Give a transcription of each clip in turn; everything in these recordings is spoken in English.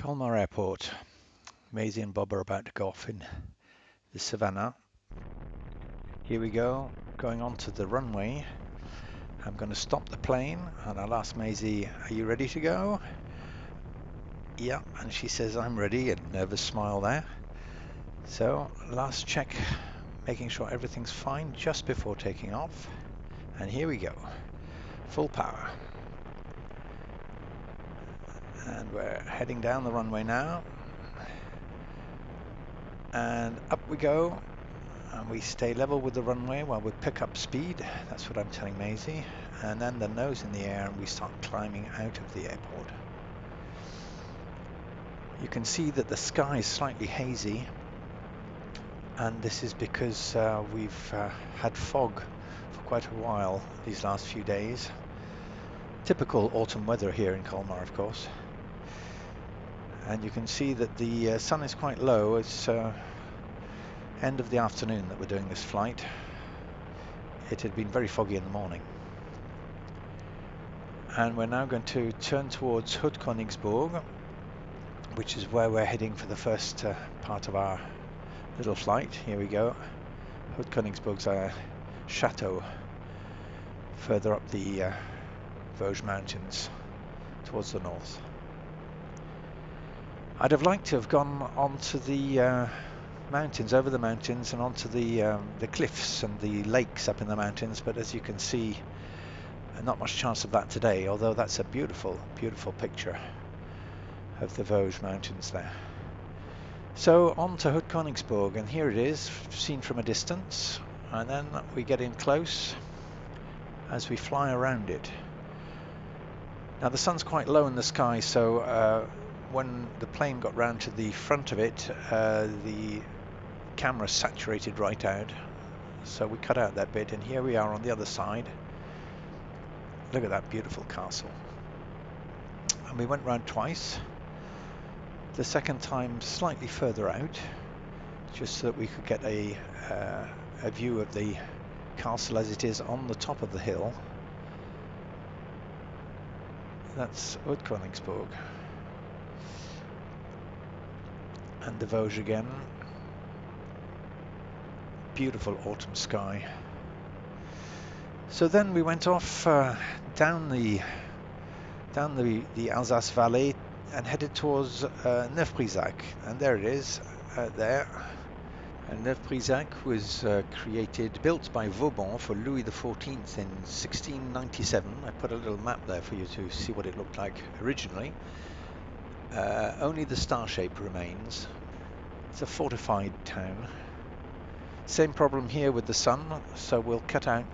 Colmar Airport. Maisy and Bob are about to go off in the savannah. Here we go, going onto the runway. I'm going to stop the plane and I'll ask Maisy, are you ready to go? Yeah, and she says I'm ready, a nervous smile there. So last check, making sure everything's fine just before taking off. And here we go, full power. And we're heading down the runway now. And up we go. And we stay level with the runway while we pick up speed. That's what I'm telling Maisy. And then the nose in the air and we start climbing out of the airport. You can see that the sky is slightly hazy, and this is because we've had fog for quite a while these last few days. Typical autumn weather here in Colmar, of course. And you can see that the sun is quite low. It's end of the afternoon that we're doing this flight. It had been very foggy in the morning. And we're now going to turn towards Königsborg, which is where we're heading for the first part of our little flight. Here we go. Königsborg's a chateau further up the Vosges Mountains towards the north. I'd have liked to have gone onto the mountains, over the mountains, and onto the cliffs and the lakes up in the mountains, but as you can see, not much chance of that today, although that's a beautiful, beautiful picture of the Vosges Mountains there. So on to Königsborg, and here it is, seen from a distance, and then we get in close as we fly around it. Now the sun's quite low in the sky, so when the plane got round to the front of it, the camera saturated right out, so we cut out that bit, and here we are on the other side. Look at that beautiful castle. And we went round twice. The second time slightly further out, just so that we could get a view of the castle as it is on the top of the hill. That's Königsborg. And the Vosges again. Beautiful autumn sky. So then we went off down the Alsace Valley and headed towards Neuf-Brisach, and there it is, there. And Neuf-Brisach was built by Vauban for Louis XIV in 1697. I put a little map there for you to see what it looked like originally. Only the star shape remains. It's a fortified town. Same problem here with the sun, so we'll cut out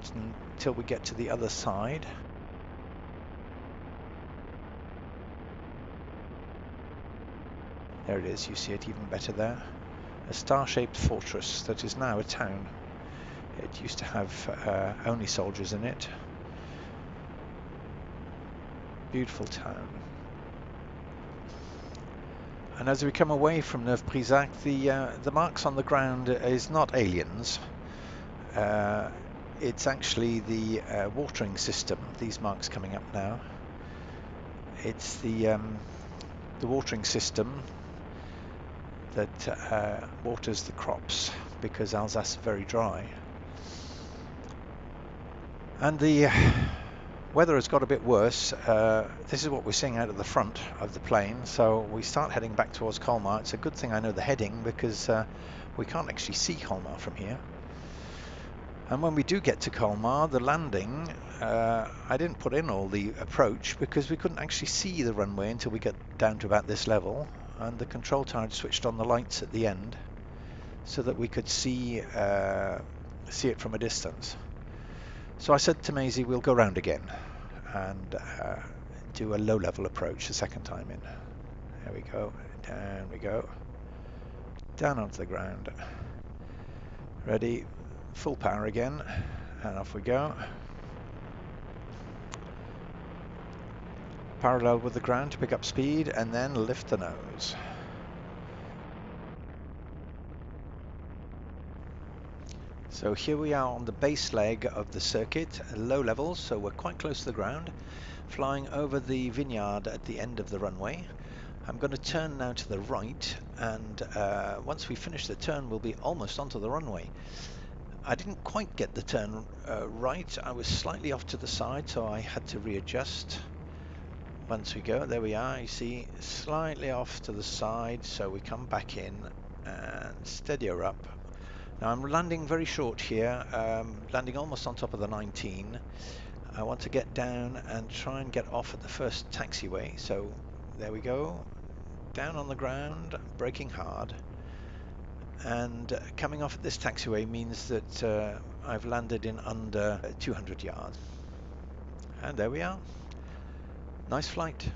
until we get to the other side. There it is, you see it even better there. A star-shaped fortress that is now a town. It used to have only soldiers in it. Beautiful town. And as we come away from Neuf-Brisach, the marks on the ground is not aliens. It's actually the watering system. These marks coming up now. It's the watering system that waters the crops, because Alsace is very dry. And the weather has got a bit worse. This is what we're seeing out of the front of the plane. So we start heading back towards Colmar. It's a good thing I know the heading, because we can't actually see Colmar from here. And when we do get to Colmar, the landing, I didn't put in all the approach because we couldn't actually see the runway until we get down to about this level. And the control tower had switched on the lights at the end so that we could see it from a distance. So I said to Maisy, we'll go round again and do a low-level approach the second time in. There we go, down we go, down onto the ground. Ready, full power again, and off we go. Parallel with the ground to pick up speed, and then lift the nose. So here we are on the base leg of the circuit, low levels, so we're quite close to the ground, flying over the vineyard at the end of the runway. I'm going to turn now to the right, and once we finish the turn, we'll be almost onto the runway. I didn't quite get the turn right. I was slightly off to the side, so I had to readjust. Once we go, there we are, you see, slightly off to the side, so we come back in and steady her up. Now I'm landing very short here, landing almost on top of the 19. I want to get down and try and get off at the first taxiway, so there we go, down on the ground, braking hard, and coming off at this taxiway means that I've landed in under 200 yards. And there we are. Nice flight.